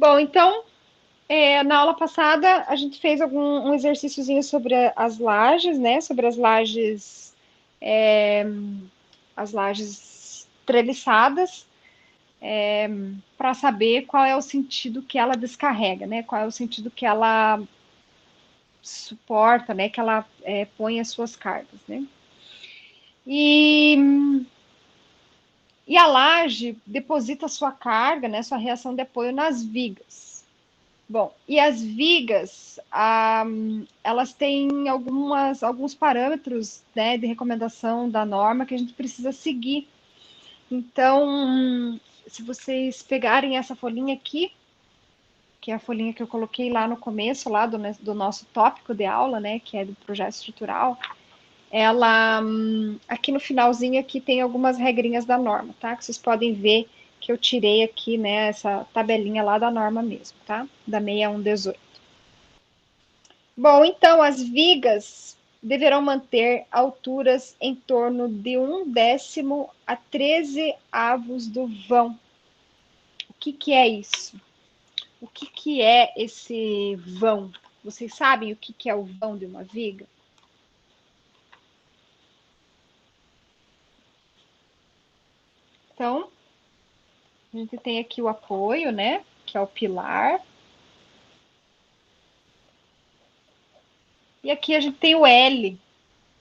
Bom, então, na aula passada, a gente fez um exercíciozinho sobre as lajes, né? Sobre as lajes treliçadas, para saber qual é o sentido que ela descarrega, né? Qual é o sentido que ela suporta, né? Que ela põe as suas cargas, né? E a laje deposita sua carga, né? Sua reação de apoio nas vigas. Bom, e as vigas, elas têm alguns parâmetros, né, de recomendação da norma que a gente precisa seguir. Então, se vocês pegarem essa folhinha aqui, que é a folhinha que eu coloquei lá no começo, lá do nosso tópico de aula, né, que é do projeto estrutural, ela, aqui no finalzinho aqui tem algumas regrinhas da norma, tá? Que vocês podem ver que eu tirei aqui, né, essa tabelinha lá da norma mesmo, tá? Da 6118. Bom, então as vigas deverão manter alturas em torno de 1/10 a 13 avos do vão. O que é isso? O que é esse vão? Vocês sabem o que é o vão de uma viga? Então, a gente tem aqui o apoio, né? Que é o pilar. E aqui a gente tem o L,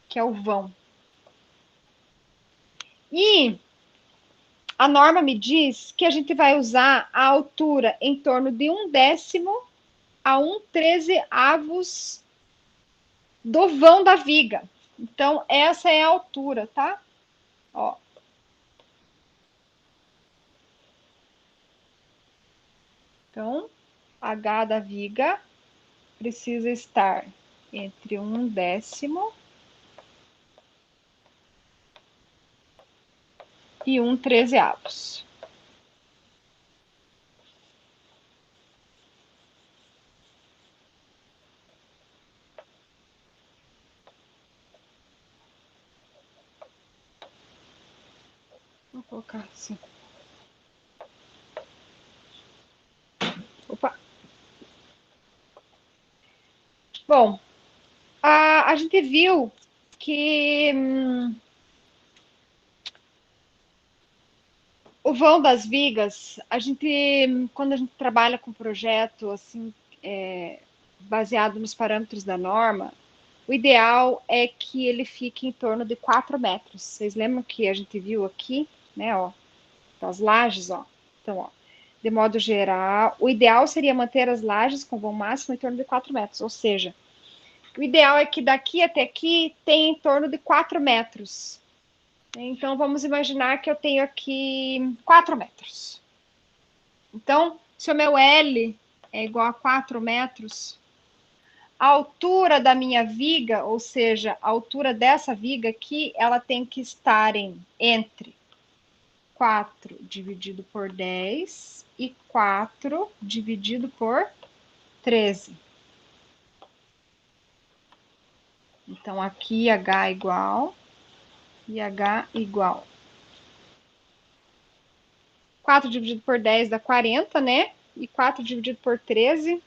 que é o vão. E a norma me diz que a gente vai usar a altura em torno de 1/10 a 1/13 avos do vão da viga. Então, essa é a altura, tá? Ó. Então, H da viga precisa estar entre 1/10 e 1/13 avos. Vou colocar assim. Opa! Bom, a gente viu que o vão das vigas, quando a gente trabalha com projeto assim, baseado nos parâmetros da norma, o ideal é que ele fique em torno de 4 metros. Vocês lembram que a gente viu aqui, né, ó, das lajes, ó. Então, ó, de modo geral, o ideal seria manter as lajes com vão máximo em torno de 4 metros, ou seja, o ideal é que daqui até aqui tenha em torno de 4 metros. Então, vamos imaginar que eu tenho aqui 4 metros. Então, se o meu L é igual a 4 metros, a altura da minha viga, ou seja, a altura dessa viga aqui, ela tem que estar entre 4 dividido por 10 e 4 dividido por 13. Então, aqui H igual e H igual. 4 dividido por 10 dá 40, né? E 4 dividido por 13.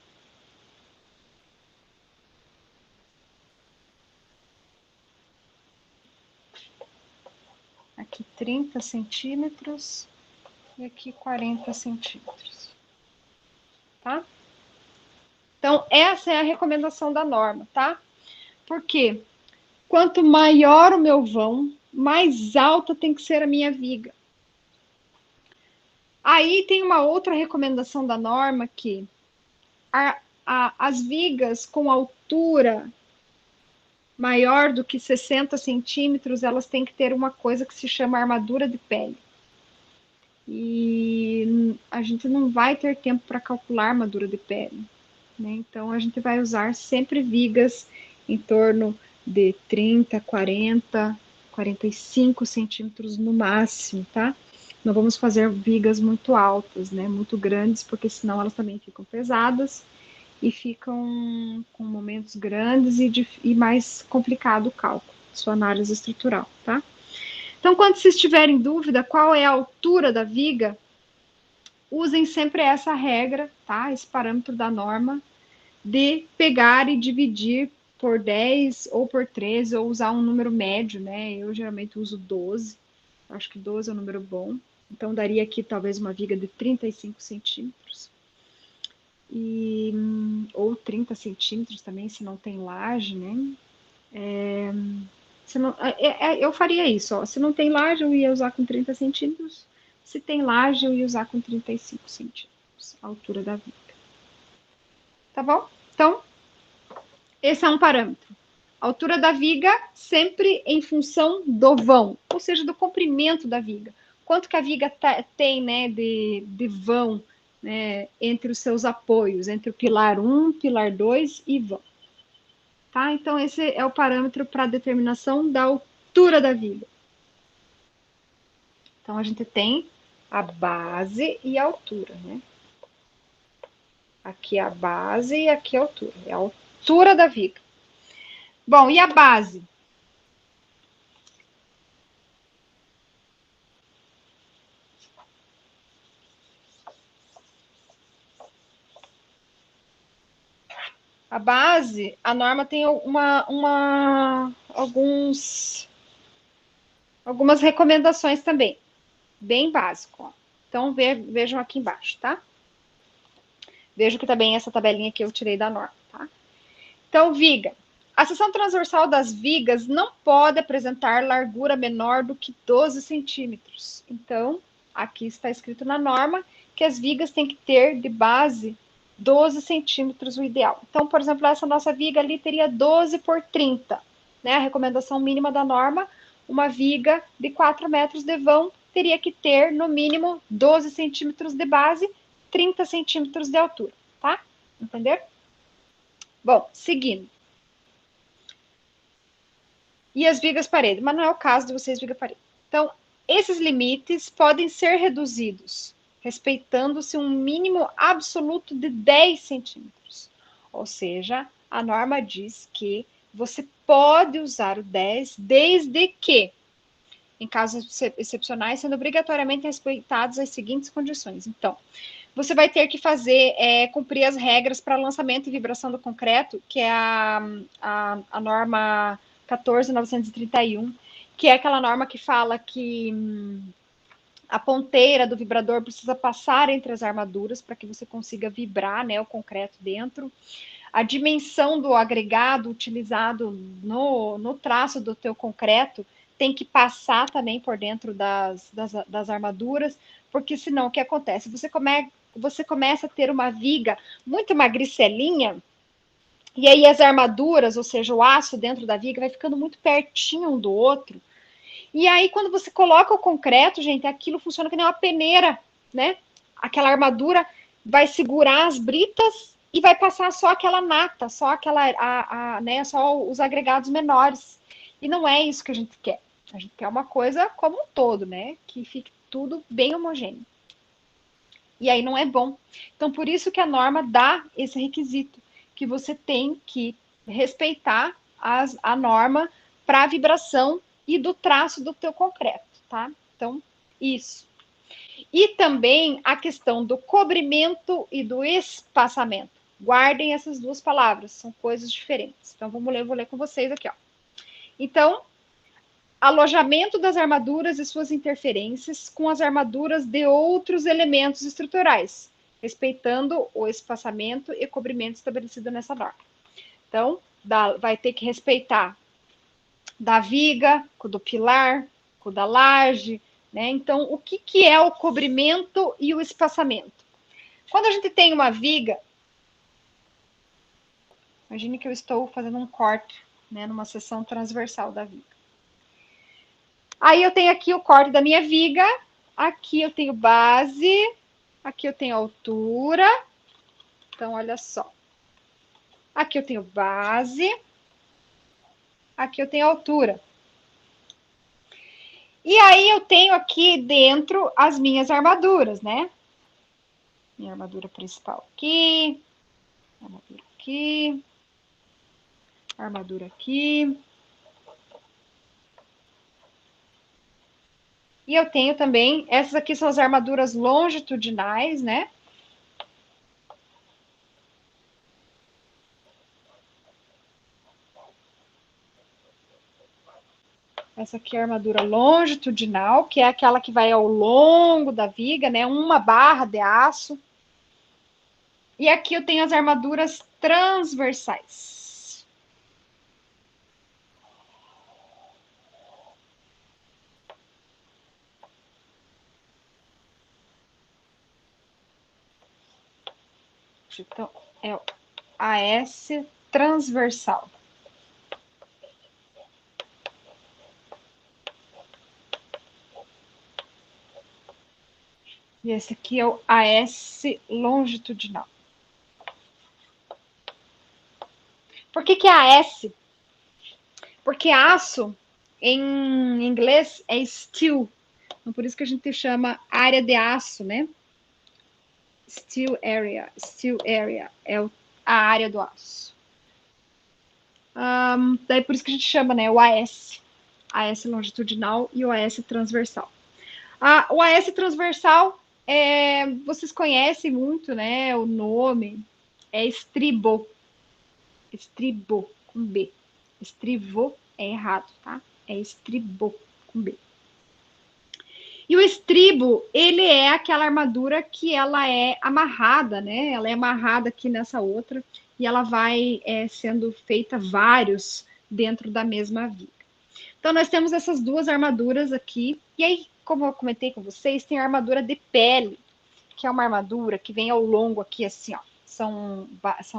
Aqui 30 centímetros e aqui 40 centímetros. Tá? Então, essa é a recomendação da norma, tá? Porque quanto maior o meu vão, mais alta tem que ser a minha viga. Aí tem uma outra recomendação da norma que as vigas com altura maior do que 60 centímetros, elas têm que ter uma coisa que se chama armadura de pele. E a gente não vai ter tempo para calcular armadura de pele, né? Então, a gente vai usar sempre vigas em torno de 30, 40, 45 centímetros no máximo, tá? Não vamos fazer vigas muito altas, né? Muito grandes, porque senão elas também ficam pesadas e ficam com momentos grandes e mais complicado o cálculo, sua análise estrutural, tá? Então, quando vocês tiverem dúvida qual é a altura da viga, usem sempre essa regra, tá? Esse parâmetro da norma de pegar e dividir por 10 ou por 13, ou usar um número médio, né? Eu geralmente uso 12, acho que 12 é um número bom. Então, daria aqui talvez uma viga de 35 centímetros. Ou 30 centímetros também, se não tem laje, né? Eu faria isso, ó. Se não tem laje, eu ia usar com 30 centímetros. Se tem laje, eu ia usar com 35 centímetros, a altura da viga. Tá bom? Então, esse é um parâmetro. A altura da viga sempre em função do vão, ou seja, do comprimento da viga. Quanto que a viga tem, né, de vão, né, entre os seus apoios, entre o pilar 1, pilar 2 e vão. Tá? Então, esse é o parâmetro para a determinação da altura da viga. Então, a gente tem a base e a altura, né? Aqui é a base e aqui é a altura. É a altura da viga. Bom, e a base? A base, a norma tem algumas recomendações também, bem básico. Ó. Então, vejam aqui embaixo, tá? Vejam que também essa tabelinha que eu tirei da norma, tá? Então, viga. A seção transversal das vigas não pode apresentar largura menor do que 12 centímetros. Então, aqui está escrito na norma que as vigas têm que ter de base 12 centímetros o ideal. Então, por exemplo, essa nossa viga ali teria 12 por 30, né? A recomendação mínima da norma, uma viga de 4 metros de vão teria que ter, no mínimo, 12 centímetros de base, 30 centímetros de altura, tá? Entender? Bom, seguindo. E as vigas parede, mas não é o caso de vocês viga parede. Então, esses limites podem ser reduzidos, respeitando-se um mínimo absoluto de 10 centímetros. Ou seja, a norma diz que você pode usar o 10 desde que, em casos excepcionais, sendo obrigatoriamente respeitadas as seguintes condições. Então, você vai ter que cumprir as regras para lançamento e vibração do concreto, que é a norma 14.931, que é aquela norma que fala que a ponteira do vibrador precisa passar entre as armaduras para que você consiga vibrar, né, o concreto dentro. A dimensão do agregado utilizado no traço do teu concreto tem que passar também por dentro das armaduras, porque senão o que acontece? Você começa a ter uma viga muito magricelinha, e aí as armaduras, ou seja, o aço dentro da viga, vai ficando muito pertinho um do outro. E aí, quando você coloca o concreto, gente, aquilo funciona que nem uma peneira, né? Aquela armadura vai segurar as britas e vai passar só aquela nata, só né, só os agregados menores. E não é isso que a gente quer. A gente quer uma coisa como um todo, né? Que fique tudo bem homogêneo. E aí não é bom. Então, por isso que a norma dá esse requisito, que você tem que respeitar a norma para a vibração e do traço do teu concreto, tá? Então, isso. E também a questão do cobrimento e do espaçamento. Guardem essas duas palavras, são coisas diferentes. Então, vou ler com vocês aqui, ó. Então, alojamento das armaduras e suas interferências com as armaduras de outros elementos estruturais, respeitando o espaçamento e cobrimento estabelecido nessa norma. Então, vai ter que respeitar da viga, com do pilar, com da laje, né? Então, o que é o cobrimento e o espaçamento? Quando a gente tem uma viga, imagine que eu estou fazendo um corte, né, numa seção transversal da viga. Aí eu tenho aqui o corte da minha viga, aqui eu tenho base, aqui eu tenho altura. Então, olha só. Aqui eu tenho base, aqui eu tenho altura. E aí eu tenho aqui dentro as minhas armaduras, né? Minha armadura principal aqui, armadura aqui, armadura aqui. E eu tenho também, essas aqui são as armaduras longitudinais, né? Essa aqui é a armadura longitudinal, que é aquela que vai ao longo da viga, né? Uma barra de aço. E aqui eu tenho as armaduras transversais. Então, é o AS transversal. E esse aqui é o AS longitudinal. Por que é AS? Porque aço, em inglês, é steel. Então, por isso que a gente chama área de aço, né? Steel area. Steel area é a área do aço. Daí por isso que a gente chama, né? O AS. AS longitudinal e o AS transversal. O AS transversal, vocês conhecem muito, né? O nome é estribo. Estribo, com B. Estrivo é errado, tá? É estribo, com B. E o estribo, ele é aquela armadura que ela é amarrada, né? Ela é amarrada aqui nessa outra e ela vai sendo feita vários dentro da mesma viga. Então, nós temos essas duas armaduras aqui. E aí, como eu comentei com vocês, tem a armadura de pele, que é uma armadura que vem ao longo aqui, assim, ó.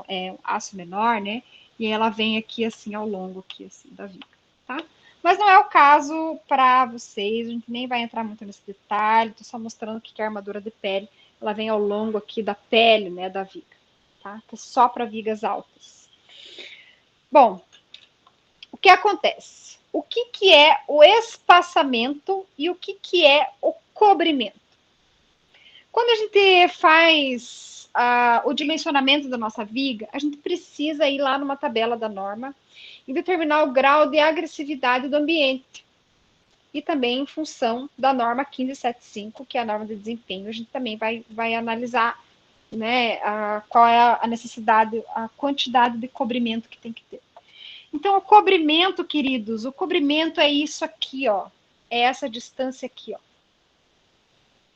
É aço menor, né? E ela vem aqui, assim, ao longo aqui, assim, da viga, tá? Mas não é o caso para vocês, a gente nem vai entrar muito nesse detalhe, tô só mostrando que a armadura de pele, ela vem ao longo aqui da pele, né, da viga, tá? Que é só para vigas altas. Bom, o que acontece? O que é o espaçamento e o que é o cobrimento? Quando a gente faz o dimensionamento da nossa viga, a gente precisa ir lá numa tabela da norma e determinar o grau de agressividade do ambiente. E também em função da norma 1575, que é a norma de desempenho, a gente também vai analisar, né, qual é a necessidade, a quantidade de cobrimento que tem que ter. Então, o cobrimento, queridos, o cobrimento é isso aqui, ó. É essa distância aqui, ó.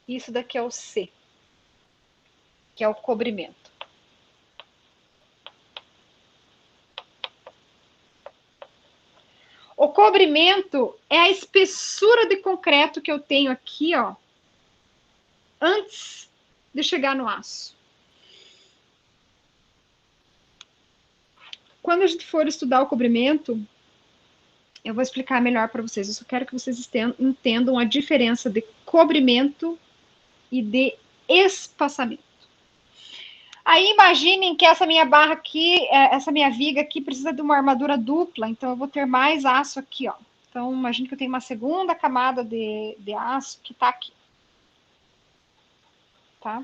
Isso daqui é o C, que é o cobrimento. O cobrimento é a espessura de concreto que eu tenho aqui, ó, antes de chegar no aço. Quando a gente for estudar o cobrimento, eu vou explicar melhor para vocês. Eu só quero que vocês entendam a diferença de cobrimento e de espaçamento. Aí imaginem que essa minha barra aqui, essa minha viga aqui precisa de uma armadura dupla, então eu vou ter mais aço aqui, ó. Então imagine que eu tenho uma segunda camada de aço que tá aqui. Tá?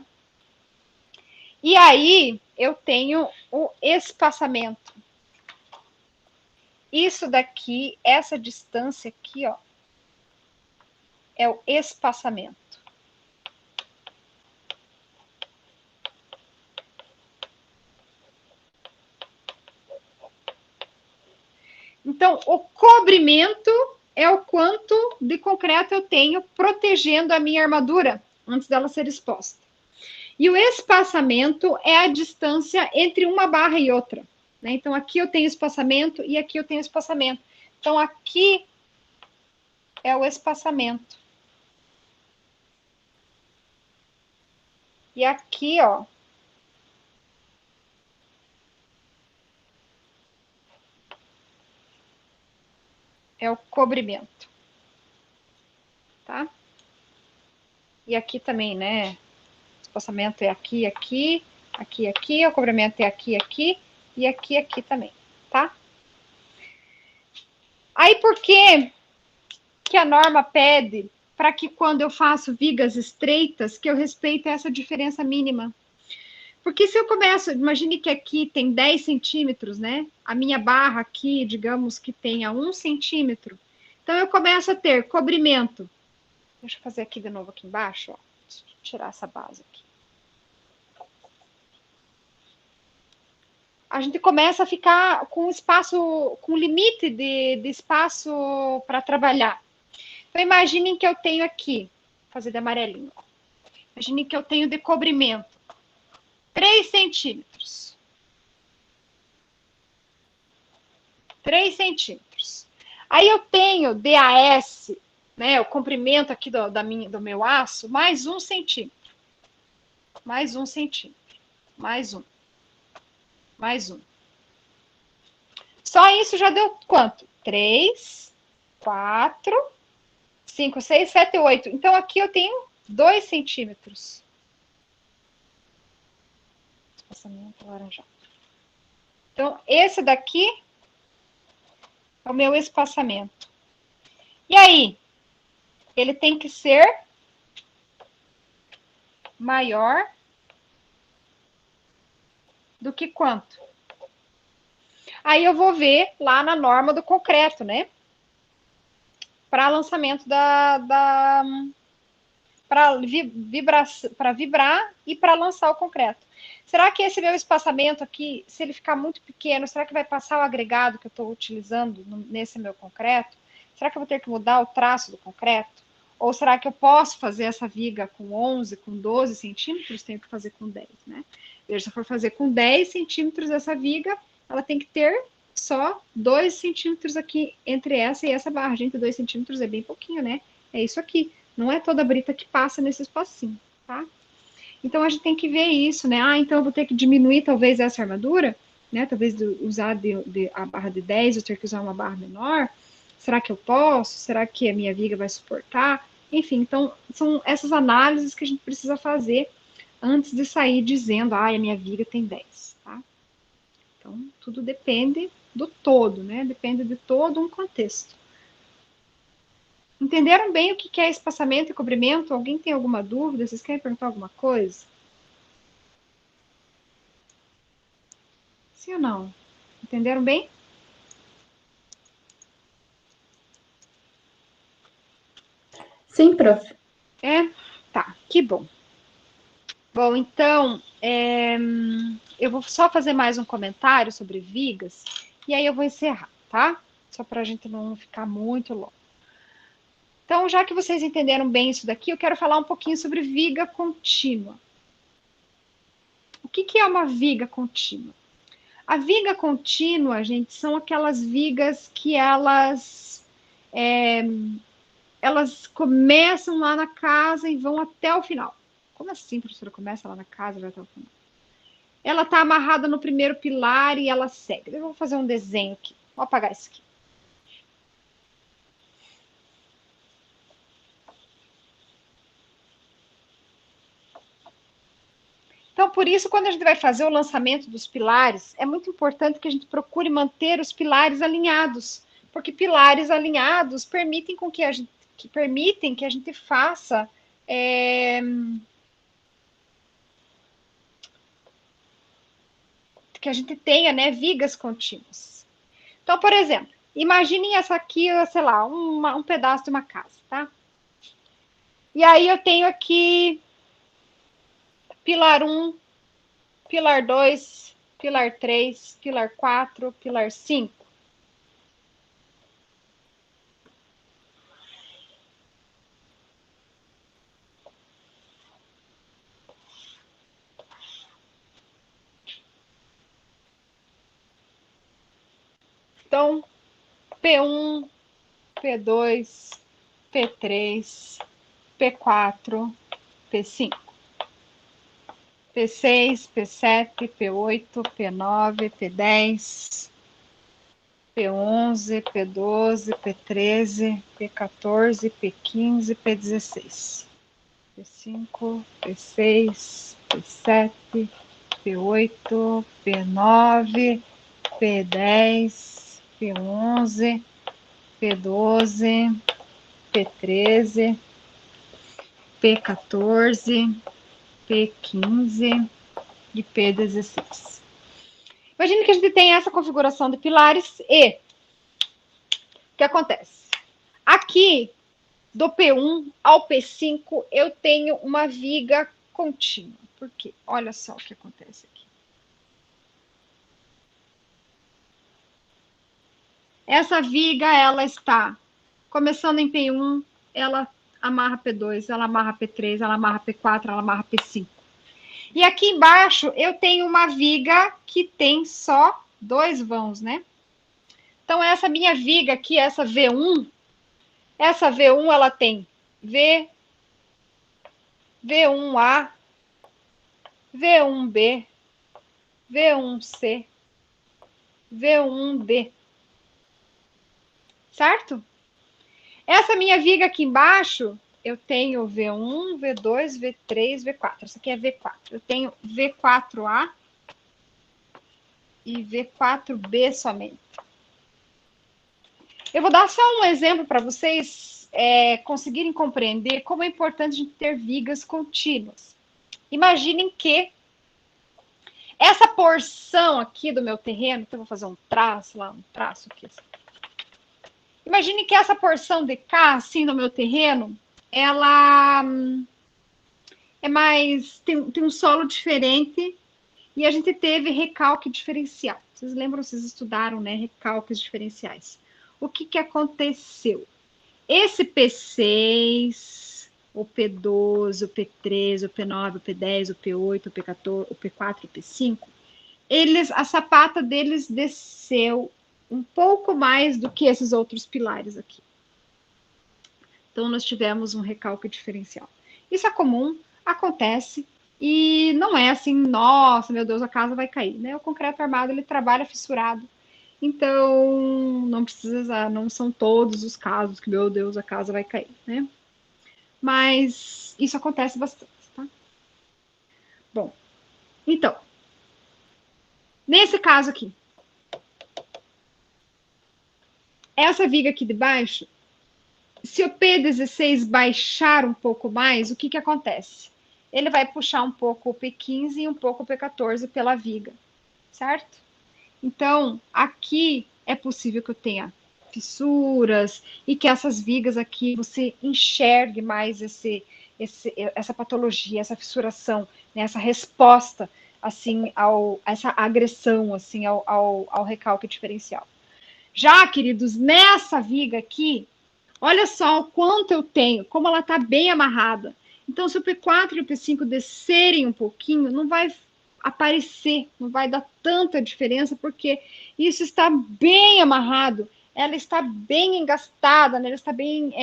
E aí eu tenho o espaçamento. Isso daqui, essa distância aqui, ó, é o espaçamento. Então, o cobrimento é o quanto de concreto eu tenho protegendo a minha armadura antes dela ser exposta. E o espaçamento é a distância entre uma barra e outra. Né? Então, aqui eu tenho espaçamento e aqui eu tenho espaçamento. Então, aqui é o espaçamento. E aqui, ó, é o cobrimento. Tá? E aqui também, né? O espaçamento é aqui, aqui, aqui, aqui. O cobrimento é aqui, aqui e aqui, aqui também, tá? Aí, por que a norma pede para que quando eu faço vigas estreitas, que eu respeite essa diferença mínima? Porque se eu começo, imagine que aqui tem 10 centímetros, né? A minha barra aqui, digamos que tenha 1 centímetro. Então, eu começo a ter cobrimento. Deixa eu fazer aqui de novo aqui embaixo, ó. Deixa eu tirar essa base aqui. A gente começa a ficar com espaço, com limite de espaço para trabalhar. Então, imaginem que eu tenho aqui, vou fazer de amarelinho. Imaginem que eu tenho de cobrimento 3 centímetros. 3 centímetros. Aí eu tenho DAS, né, o comprimento aqui do meu aço, mais 1 centímetro. Mais 1 centímetro. Mais 1. Mais 1. Só isso já deu quanto? 3, 4, 5, 6, 7, 8. Então, aqui eu tenho 2 centímetros. Espaçamento laranjado. Então, esse daqui é o meu espaçamento. E aí? Ele tem que ser maior do que quanto? Aí eu vou ver lá na norma do concreto, né? Para lançamento para vibrar e para lançar o concreto. Será que esse meu espaçamento aqui, se ele ficar muito pequeno, será que vai passar o agregado que eu estou utilizando nesse meu concreto? Será que eu vou ter que mudar o traço do concreto? Ou será que eu posso fazer essa viga com 11, com 12 centímetros? Tenho que fazer com 10, né? Veja, se eu for fazer com 10 centímetros essa viga, ela tem que ter só 2 centímetros aqui entre essa e essa barra. Gente, 2 centímetros é bem pouquinho, né? É isso aqui. Não é toda a brita que passa nesse espacinho, tá? Então, a gente tem que ver isso, né? Ah, então eu vou ter que diminuir talvez essa armadura, né? Talvez usar a barra de 10, eu ter que usar uma barra menor. Será que eu posso? Será que a minha viga vai suportar? Enfim, então, são essas análises que a gente precisa fazer antes de sair dizendo, ah, a minha viga tem 10, tá? Então, tudo depende do todo, né? Depende de todo um contexto. Entenderam bem o que é espaçamento e cobrimento? Alguém tem alguma dúvida? Vocês querem perguntar alguma coisa? Sim ou não? Entenderam bem? Sim, prof. É? Tá, que bom. Bom, então, eu vou só fazer mais um comentário sobre vigas e aí eu vou encerrar, tá? Só para a gente não ficar muito longo. Então, já que vocês entenderam bem isso daqui, eu quero falar um pouquinho sobre viga contínua. O que é uma viga contínua? A viga contínua, gente, são aquelas vigas que elas começam lá na casa e vão até o final. Como assim, professora? Começa lá na casa e vai até o final? Ela está amarrada no primeiro pilar e ela segue. Eu vou fazer um desenho aqui. Vou apagar isso aqui. Então, por isso, quando a gente vai fazer o lançamento dos pilares, é muito importante que a gente procure manter os pilares alinhados, porque pilares alinhados permitem que a gente faça que a gente tenha, né, vigas contínuas. Então, por exemplo, imaginem essa aqui, sei lá, um pedaço de uma casa, tá? E aí eu tenho aqui pilar 1, pilar 2, pilar 3, pilar 4, pilar 5. Então, P1, P2, P3, P4, P5. P6, P7, P8, P9, P10, P11, P12, P13, P14, P15, P16. P5, P6, P7, P8, P9, P10, P11, P12, P13, P14, P15 e P16. Imagina que a gente tem essa configuração de pilares e o que acontece? Aqui do P1 ao P5, eu tenho uma viga contínua. Por quê? Olha só o que acontece aqui. Essa viga, ela está começando em P1, ela amarra P2, ela amarra P3, ela amarra P4, ela amarra P5. E aqui embaixo eu tenho uma viga que tem só 2 vãos, né? Então, essa minha viga aqui, essa V1 ela tem V1A, V1B, V1C, V1D. Certo? Essa minha viga aqui embaixo, eu tenho V1, V2, V3, V4. Essa aqui é V4. Eu tenho V4A e V4B somente. Eu vou dar só um exemplo para vocês conseguirem compreender como é importante a gente ter vigas contínuas. Imaginem que essa porção aqui do meu terreno, então eu vou fazer um traço aqui. Imagine que essa porção de cá, assim, no meu terreno, ela é mais... tem um solo diferente e a gente teve recalque diferencial. Vocês lembram, vocês estudaram, né? Recalques diferenciais. O que aconteceu? Esse P6, o P12, o P13, o P9, o P10, o P8, o P14, o P4 e o P5, a sapata deles desceu um pouco mais do que esses outros pilares aqui. Então, nós tivemos um recalque diferencial. Isso é comum, acontece, e não é assim, nossa, meu Deus, a casa vai cair, né? O concreto armado, ele trabalha fissurado. Então, não são todos os casos que, meu Deus, a casa vai cair, né? Mas isso acontece bastante, tá? Bom, então, nesse caso aqui, essa viga aqui de baixo, se o P16 baixar um pouco mais, o que acontece? Ele vai puxar um pouco o P15 e um pouco o P14 pela viga, certo? Então, aqui é possível que eu tenha fissuras e que essas vigas aqui você enxergue mais essa patologia, essa fissuração, né, essa resposta assim essa agressão assim ao recalque diferencial. Já, queridos, nessa viga aqui, olha só o quanto eu tenho, como ela está bem amarrada. Então, se o P4 e o P5 descerem um pouquinho, não vai aparecer, não vai dar tanta diferença, porque isso está bem amarrado, ela está bem engastada, né? Ela está bem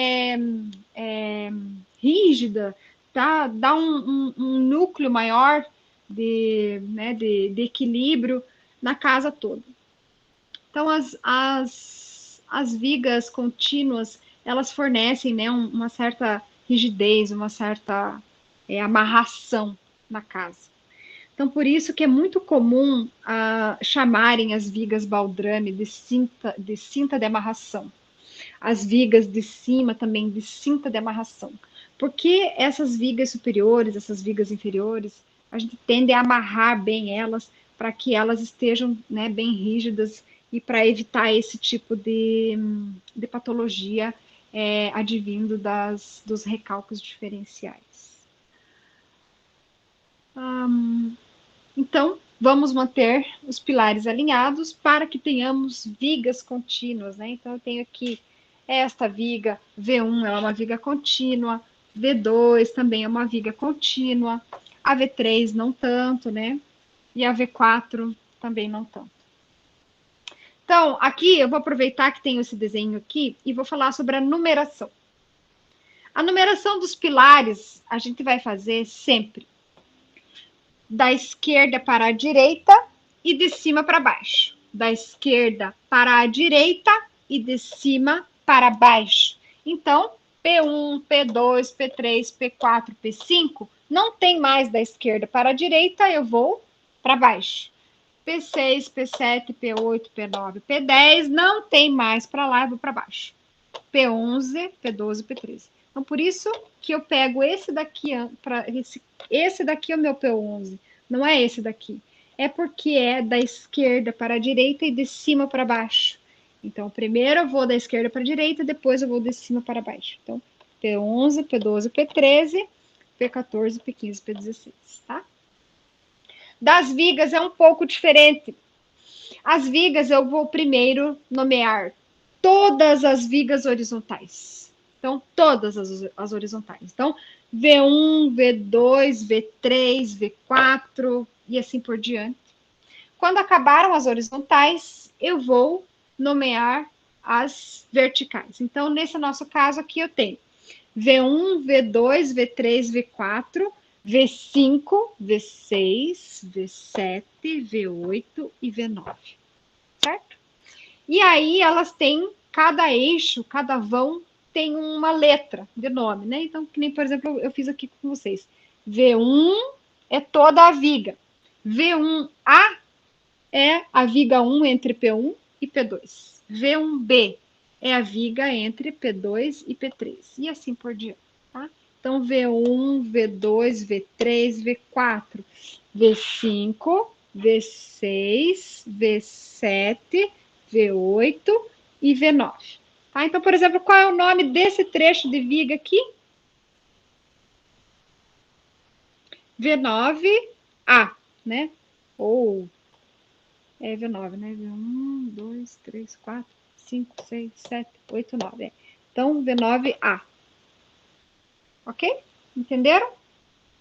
rígida, tá? Dá um núcleo maior de equilíbrio na casa toda. Então, as vigas contínuas, elas fornecem, né, uma certa rigidez, uma certa amarração na casa. Então, por isso que é muito comum chamarem as vigas baldrame de cinta de amarração. As vigas de cima também de cinta de amarração. Porque essas vigas superiores, essas vigas inferiores, a gente tende a amarrar bem elas para que elas estejam, né, bem rígidas e para evitar esse tipo de patologia advindo dos recalques diferenciais. Então, vamos manter os pilares alinhados para que tenhamos vigas contínuas, né? Então, eu tenho aqui esta viga, V1 é uma viga contínua, V2 também é uma viga contínua, a V3 não tanto, né? E a V4 também não tanto. Então, aqui eu vou aproveitar que tenho esse desenho aqui e vou falar sobre a numeração. A numeração dos pilares a gente vai fazer sempre da esquerda para a direita e de cima para baixo. Da esquerda para a direita e de cima para baixo. Então, P1, P2, P3, P4, P5, não tem mais da esquerda para a direita, eu vou para baixo. P6, P7, P8, P9, P10, não tem mais para lá, eu vou para baixo. P11, P12, P13. Então, por isso que eu pego esse daqui, esse daqui é o meu P11, não é esse daqui. É porque é da esquerda para a direita e de cima para baixo. Então, primeiro eu vou da esquerda para a direita, depois eu vou de cima para baixo. Então, P11, P12, P13, P14, P15, P16, tá? Das vigas é um pouco diferente. As vigas eu vou primeiro nomear todas as vigas horizontais. Então, todas as horizontais. Então, V1, V2, V3, V4 e assim por diante. Quando acabaram as horizontais, eu vou nomear as verticais. Então, nesse nosso caso aqui, eu tenho V1, V2, V3, V4, V5, V6, V7, V8 e V9, certo? E aí elas têm, cada eixo, cada vão tem uma letra de nome, né? Então, que nem, por exemplo, eu fiz aqui com vocês. V1 é toda a viga. V1A é a viga 1 entre P1 e P2. V1B é a viga entre P2 e P3. E assim por diante, tá? Então, V1, V2, V3, V4, V5, V6, V7, V8 e V9. Tá? Então, por exemplo, qual é o nome desse trecho de viga aqui? V9A, né? Ou V9, né? V1, 2, 3, 4, 5, 6, 7, 8, 9. É. Então, V9A. Ok? Entenderam?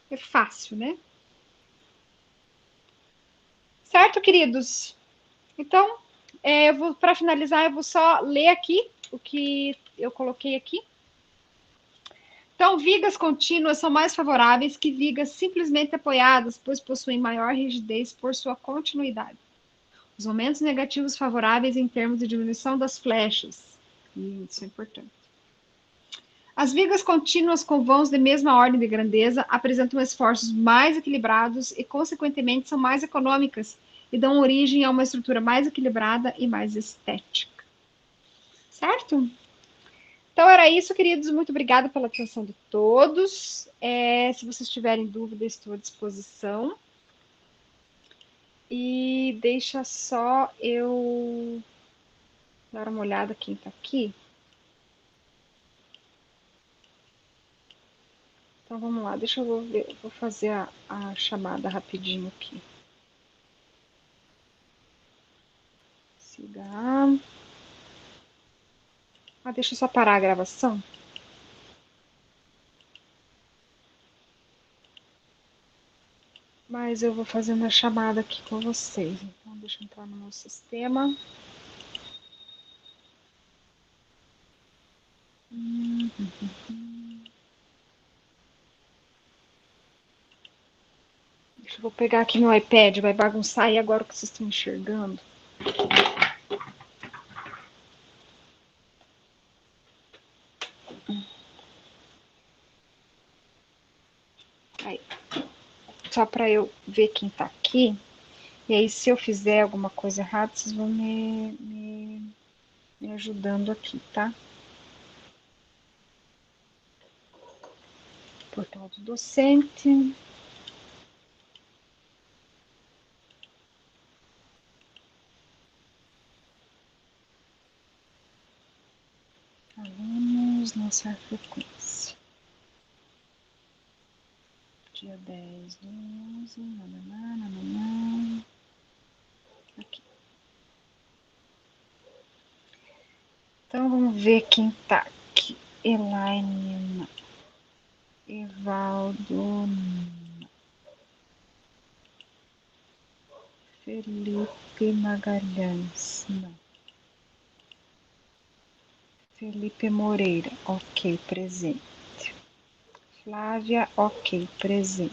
É fácil, né? Certo, queridos? Então, para finalizar, eu vou só ler aqui o que eu coloquei aqui. Então, vigas contínuas são mais favoráveis que vigas simplesmente apoiadas, pois possuem maior rigidez por sua continuidade. Os momentos negativos favoráveis em termos de diminuição das flechas. Isso é importante. As vigas contínuas com vãos de mesma ordem de grandeza apresentam esforços mais equilibrados e, consequentemente, são mais econômicas e dão origem a uma estrutura mais equilibrada e mais estética. Certo? Então era isso, queridos. Muito obrigada pela atenção de todos. Se vocês tiverem dúvida, estou à disposição. E deixa só eu dar uma olhada quem está aqui. Então vamos lá, deixa eu ver, vou fazer a chamada rapidinho aqui. Siga. Deixa eu só parar a gravação. Mas eu vou fazendo a chamada aqui com vocês. Então deixa eu entrar no meu sistema. Eu vou pegar aqui meu iPad, vai bagunçar aí agora o que vocês estão enxergando. Aí. Só para eu ver quem tá aqui. E aí, se eu fizer alguma coisa errada, vocês vão me ajudando aqui, tá? Portal do docente. Alunos, nossa frequência. Dia 10 do 11, nananá. Aqui. Então, vamos ver quem tá aqui. Elaine, não. Evaldo, não. Felipe Magalhães, não. Felipe Moreira, ok, presente. Flávia, ok, presente.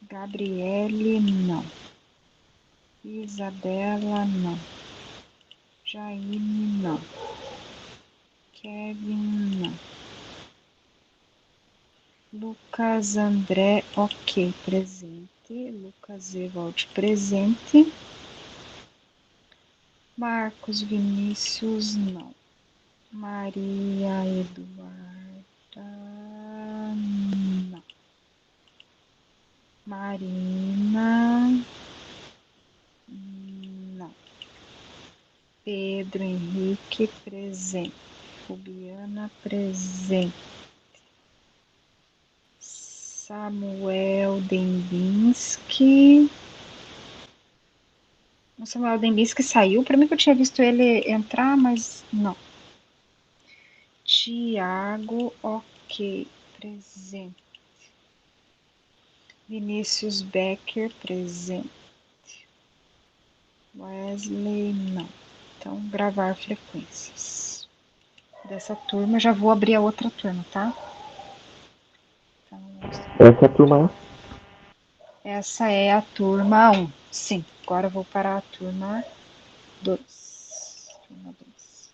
Gabriele, não. Isabela, não. Jaine, não. Kevin, não. Lucas André, ok, presente. Lucas Evald, presente. Marcos Vinícius, não. Maria Eduarda, não. Marina, não. Pedro Henrique, presente. Pubiana, presente. Samuel Dembinski. O Samuel Dembinski saiu. Para mim que eu tinha visto ele entrar, mas não. Tiago, ok, presente. Vinícius Becker, presente. Wesley, não. Então, gravar frequências. Dessa turma, já vou abrir a outra turma, tá? Então, Essa é a turma 1? Essa é a turma 1. Sim, agora eu vou para a turma 2. Turma 2.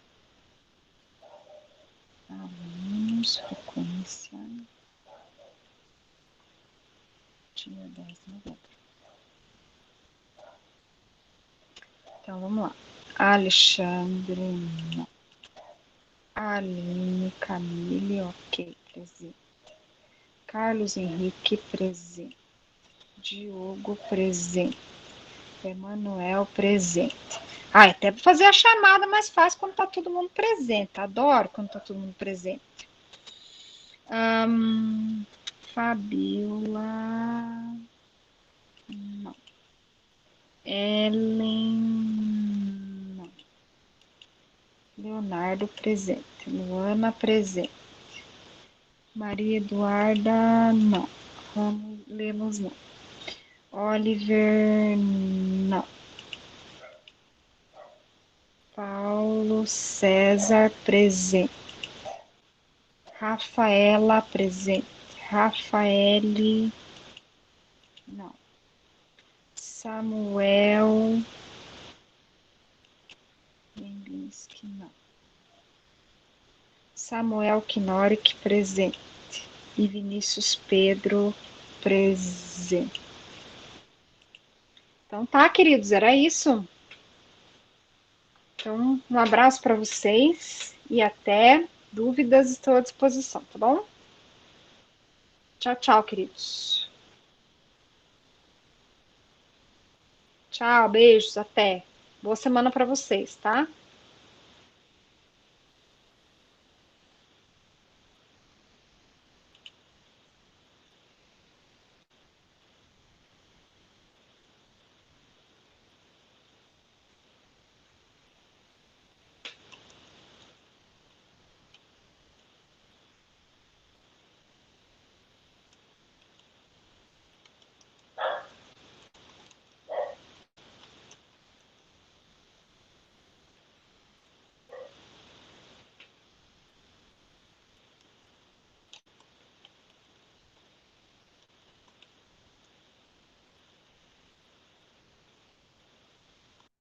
Alunos, frequência. Dia 10 de novembro. Então, vamos lá. Alexandre, não. Aline, Camille, ok, presente. Carlos Henrique, presente. Diogo, presente. Emanuel, presente. Até para fazer a chamada mais fácil quando tá todo mundo presente. Adoro quando tá todo mundo presente. Fabiola, não. Ellen, não. Leonardo, presente. Luana, presente. Maria Eduarda, não. Lemos, não. Oliver, não. Paulo César, presente. Rafaela, presente. Rafaele, não. Samuel, Dembinski, não. Samuel Knorrick, presente. E Vinícius Pedro, presente. Então tá, queridos, era isso. Então, um abraço para vocês e até. Dúvidas, estou à disposição, tá bom? Tchau, tchau, queridos. Tchau, beijos, até. Boa semana para vocês, tá?